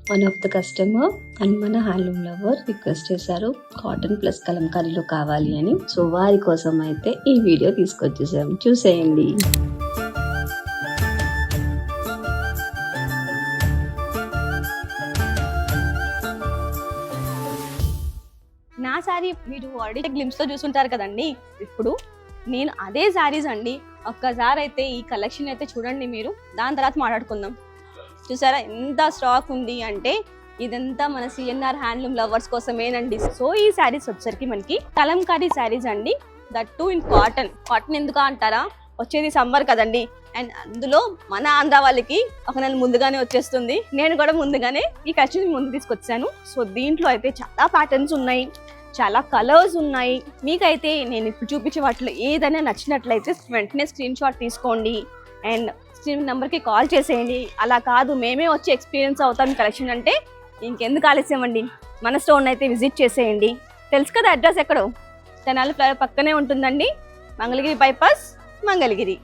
One of the customer and మన handloom lover request చేశారు cotton plus కలంకారీలో కావాలి అని. సో వారి కోసం అయితే ఈ వీడియో తీసుకొచ్చేసాం, చూసేయండి. నా శారీ మీరు ఆల్రెడీ గ్లిమ్స్లో చూసుంటారు కదండి. ఇప్పుడు నేను అదే శారీస్ అండి. ఒక్కసారి అయితే ఈ కలెక్షన్ అయితే చూడండి మీరు, దాని తర్వాత మాట్లాడుకుందాం. చూసారా ఎంత స్టాక్ ఉంది అంటే, ఇదంతా మన సిఎన్ఆర్ హ్యాండ్లూమ్ లవర్స్ కోసమేనండి. సో ఈ శారీస్ వచ్చరికి మనకి కలంకారీ శారీస్ అండి, that two in cotton. Cotton ఎందుకు అంటారా, వచ్చేది సమ్మర్ కదండి, అండ్ అందులో మన ఆంధ్ర వాళ్ళకి ఒక నెల ముందుగానే వచ్చేస్తుంది. నేను కూడా ముందుగానే ఈ కలెక్షన్ ముందు తీసుకొచ్చాను. సో దీంట్లో అయితే చాలా ప్యాటర్న్స్ ఉన్నాయి, చాలా కలర్స్ ఉన్నాయి. మీకైతే నేను ఇప్పుడు చూపించే వాటిలో ఏదైనా నచ్చినట్లయితే వెంటనే స్క్రీన్ షాట్ తీసుకోండి అండ్ స్క్రీన్ నెంబర్కి కాల్ చేసేయండి. అలా కాదు మేమే వచ్చి ఎక్స్పీరియన్స్ అవుతాం కలెక్షన్ అంటే ఇంకెందుకు ఆలస్యం అండి, మన స్టోర్ని అయితే విజిట్ చేసేయండి. తెలుసు కదా అడ్రస్ ఎక్కడో, తెనాలి ఫ్లైఓవర్ పక్కనే ఉంటుందండి, మంగళగిరి బైపాస్, మంగళగిరి.